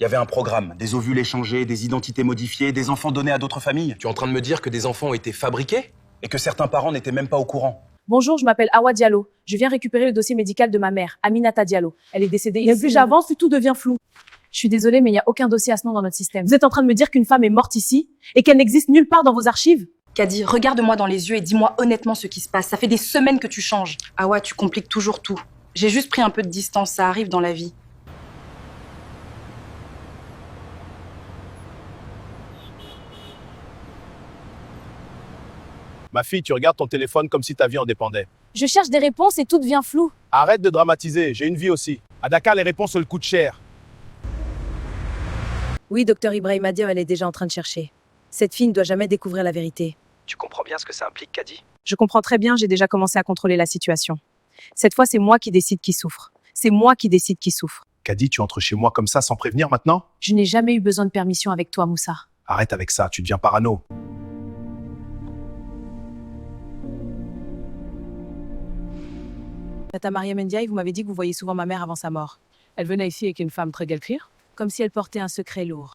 Il y avait un programme, des ovules échangés, des identités modifiées, des enfants donnés à d'autres familles. Tu es en train de me dire que des enfants ont été fabriqués? Et que certains parents n'étaient même pas au courant. Bonjour, je m'appelle Awa Diallo. Je viens récupérer le dossier médical de ma mère, Aminata Diallo. Elle est décédée ici. Plus j'avance, plus tout devient flou. Je suis désolée, mais il n'y a aucun dossier à ce nom dans notre système. Vous êtes en train de me dire qu'une femme est morte ici et qu'elle n'existe nulle part dans vos archives? Kadi, regarde-moi dans les yeux et dis-moi honnêtement ce qui se passe. Ça fait des semaines que tu changes. Awa, tu compliques toujours tout. J'ai juste pris un peu de distance, ça arrive dans la vie. Ma fille, tu regardes ton téléphone comme si ta vie en dépendait. Je cherche des réponses et tout devient flou. Arrête de dramatiser, j'ai une vie aussi. À Dakar, les réponses, elles coûtent cher. Oui, docteur Ibrahima Diaw, elle est déjà en train de chercher. Cette fille ne doit jamais découvrir la vérité. Tu comprends bien ce que ça implique, Kadi? Je comprends très bien, j'ai déjà commencé à contrôler la situation. Cette fois, c'est moi qui décide qui souffre. C'est moi qui décide qui souffre. Kadi, tu entres chez moi comme ça sans prévenir maintenant? Je n'ai jamais eu besoin de permission avec toi, Moussa. Arrête avec ça, tu deviens parano. Tata Mariam Ndiaye, vous m'avez dit que vous voyez souvent ma mère avant sa mort. Elle venait ici avec une femme très guelcrire, Comme si elle portait un secret lourd.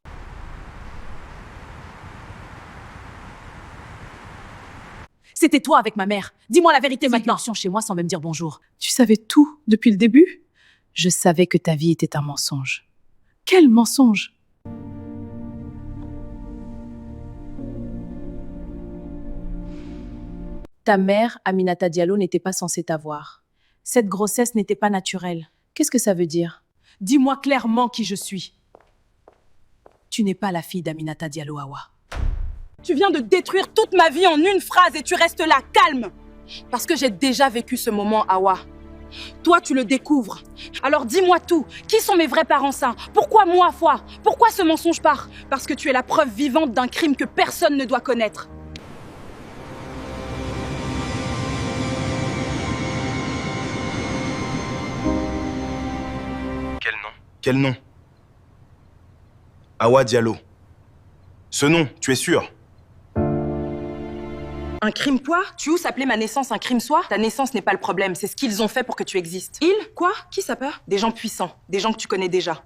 C'était toi avec ma mère. Dis-moi la vérité maintenant. Chez moi sans même dire bonjour. Tu savais tout depuis le début? Je savais que ta vie était un mensonge. Quel mensonge? Ta mère, Aminata Diallo, n'était pas censée t'avoir. Cette grossesse n'était pas naturelle. Qu'est-ce que ça veut dire? Dis-moi clairement qui je suis. Tu n'es pas la fille d'Aminata Diallo, Awa. Tu viens de détruire toute ma vie en une phrase et tu restes là, calme. Parce que j'ai déjà vécu ce moment, Awa. Toi, tu le découvres. Alors dis-moi tout. Qui sont mes vrais parents sains? Pourquoi moi, foi? Pourquoi ce mensonge part? Parce que tu es la preuve vivante d'un crime que personne ne doit connaître. Quel nom? Quel nom? Awa Diallo. Ce nom, tu es sûr? Un crime quoi? Tu oses appeler ma naissance un crime soit? Ta naissance n'est pas le problème, c'est ce qu'ils ont fait pour que tu existes. Ils? Quoi? Qui ça peut? Des gens puissants, des gens que tu connais déjà.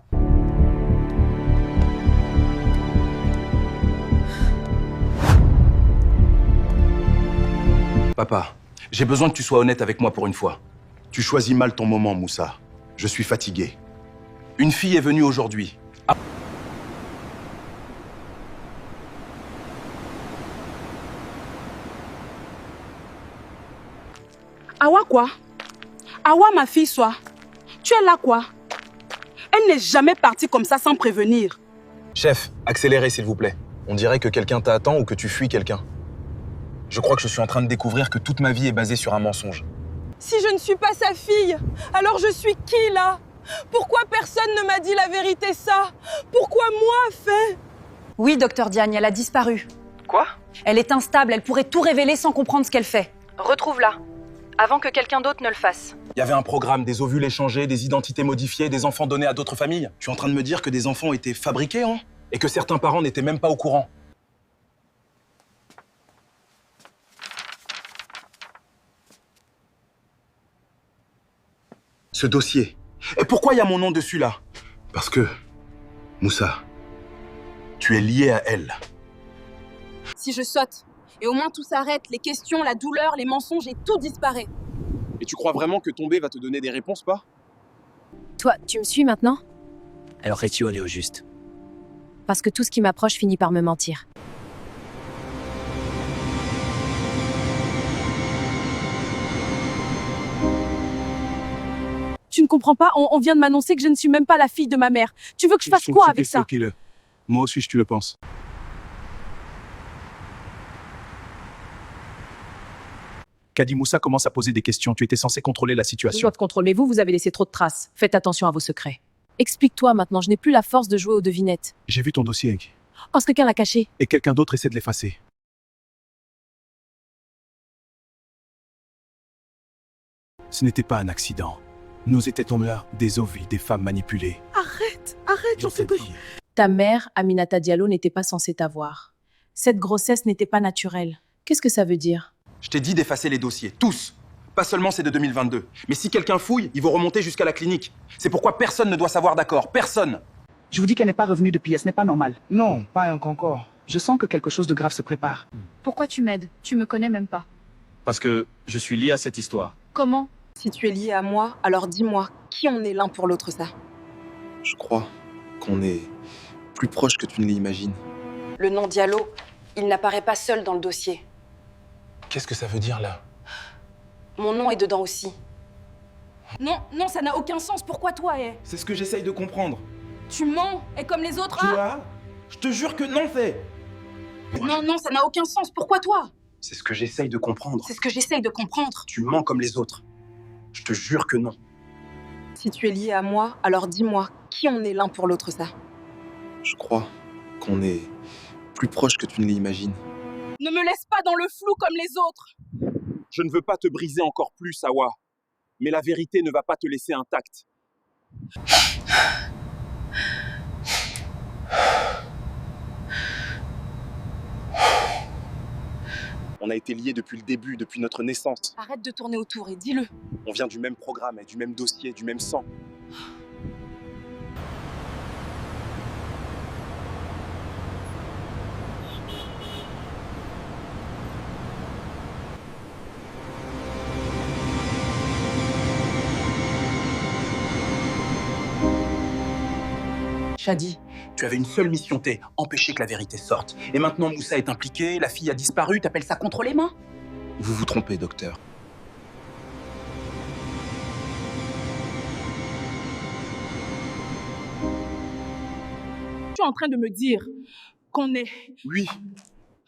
Papa, j'ai besoin que tu sois honnête avec moi pour une fois. Tu choisis mal ton moment, Moussa. Je suis fatigué. Une fille est venue aujourd'hui. Awa quoi? Awa ma fille soit? Tu es là quoi? Elle n'est jamais partie comme ça sans prévenir. Chef, accélérez s'il vous plaît. On dirait que quelqu'un t'attend ou que tu fuis quelqu'un. Je crois que je suis en train de découvrir que toute ma vie est basée sur un mensonge. Si je ne suis pas sa fille, alors je suis qui là? Pourquoi personne ne m'a dit la vérité ça? Pourquoi moi fait? Oui, docteur Diagne, elle a disparu. Quoi? Elle est instable, elle pourrait tout révéler sans comprendre ce qu'elle fait. Retrouve-la, avant que quelqu'un d'autre ne le fasse. Il y avait un programme, des ovules échangés, des identités modifiées, des enfants donnés à d'autres familles. Tu es en train de me dire que des enfants ont été fabriqués, hein? Et que certains parents n'étaient même pas au courant. Ce dossier. Et pourquoi il y a mon nom dessus, là? Parce que, Moussa, tu es lié à elle. Si je saute, et au moins tout s'arrête, les questions, la douleur, les mensonges et tout disparaît. Et tu crois vraiment que tomber va te donner des réponses, pas? Toi, tu me suis maintenant? Alors es-tu allé au juste? Parce que tout ce qui m'approche finit par me mentir. Tu ne comprends pas? On vient de m'annoncer que je ne suis même pas la fille de ma mère. Tu veux que je fasse quoi avec ça? Moi aussi, tu le penses. Kadi, Moussa commence à poser des questions. Tu étais censé contrôler la Je situation. dois te contrôler. Vous avez laissé trop de traces. Faites attention à vos secrets. Explique-toi maintenant, je n'ai plus la force de jouer aux devinettes. J'ai vu ton dossier Parce que quelqu'un l'a caché. et quelqu'un d'autre essaie de l'effacer. Ce n'était pas un accident. Nous étions là, des ovules, des femmes manipulées. Arrête, J'en sais rien. Ta mère, Aminata Diallo, n'était pas censée t'avoir. Cette grossesse n'était pas naturelle. Qu'est-ce que ça veut dire? Je t'ai dit d'effacer les dossiers, tous. Pas seulement ceux de 2022. Mais si quelqu'un fouille, ils vont remonter jusqu'à la clinique. C'est pourquoi personne ne doit savoir, d'accord? Personne. Je vous dis qu'elle n'est pas revenue depuis, et ce n'est pas normal. Non, pas encore. Je sens que quelque chose de grave se prépare. Pourquoi tu m'aides? Tu me connais même pas. Parce que je suis lié à cette histoire. Comment? Si tu es lié à moi, alors dis-moi, qui on est l'un pour l'autre, ça? Je crois qu'on est plus proche que tu ne l'imagines. Le nom Diallo, il n'apparaît pas seul dans le dossier. Qu'est-ce que ça veut dire là? Mon nom est dedans aussi. Non, non, ça n'a aucun sens. Pourquoi toi, C'est ce que j'essaye de comprendre. Tu mens, et comme les autres, Tu vois? Je te jure que non, fait. Non, non, ça n'a aucun sens. Pourquoi toi? C'est ce que j'essaye de comprendre. C'est ce que j'essaye de comprendre. Tu mens comme les autres. Je te jure que non. Si tu es lié à moi, alors dis-moi, qui on est l'un pour l'autre, ça? Je crois qu'on est plus proche que tu ne l'imagines. Ne me laisse pas dans le flou comme les autres. Je ne veux pas te briser encore plus, Awa. Mais la vérité ne va pas te laisser intacte. On a été liés depuis le début, depuis notre naissance. Arrête de tourner autour et dis-le. On vient du même programme et du même dossier, du même sang. Shadi, tu avais une seule mission T, empêcher que la vérité sorte. Et maintenant Moussa est impliqué, la fille a disparu, t'appelles ça contre les mains? Vous vous trompez, docteur. Tu es en train de me dire qu'on est... Oui,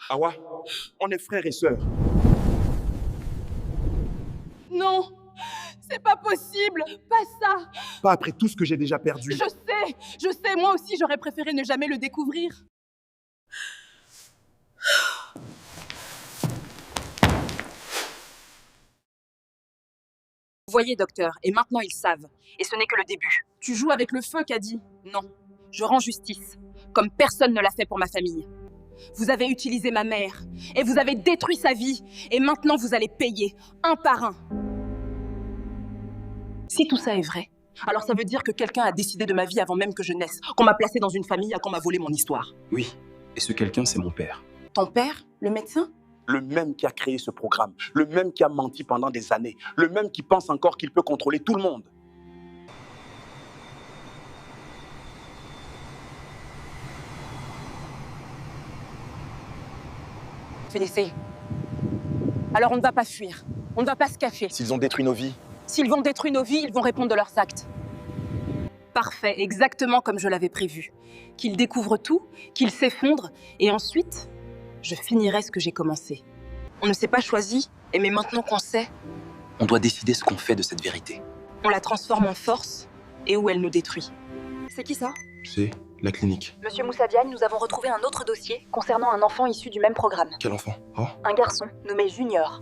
Awa, on est frères et sœurs. Non, c'est pas possible, pas ça. Pas après tout ce que j'ai déjà perdu. Je sais, moi aussi j'aurais préféré ne jamais le découvrir. Vous voyez, docteur, et maintenant ils savent. Et ce n'est que le début. Tu joues avec le feu, Caddy. Non, je rends justice, comme personne ne l'a fait pour ma famille. Vous avez utilisé ma mère, et vous avez détruit sa vie, et maintenant vous allez payer, un par un. Si tout ça est vrai, alors ça veut dire que quelqu'un a décidé de ma vie avant même que je naisse, qu'on m'a placée dans une famille, qu'on m'a volé mon histoire. Oui, et ce quelqu'un, c'est mon père. Ton père, le médecin? Le même qui a créé ce programme, le même qui a menti pendant des années, le même qui pense encore qu'il peut contrôler tout le monde. Félicé. Alors on ne va pas fuir, on ne va pas se cacher. S'ils ont détruit nos vies, S'ils vont détruire nos vies, ils vont répondre de leurs actes. Parfait, exactement comme je l'avais prévu. Qu'ils découvrent tout, qu'ils s'effondrent, et ensuite, je finirai ce que j'ai commencé. On ne s'est pas choisi, mais maintenant qu'on sait, on doit décider ce qu'on fait de cette vérité. on la transforme en force et où elle nous détruit. C'est qui ça? C'est la clinique. Monsieur Moussa Diagne, nous avons retrouvé un autre dossier concernant un enfant issu du même programme. Quel enfant? Oh, Un garçon nommé Junior.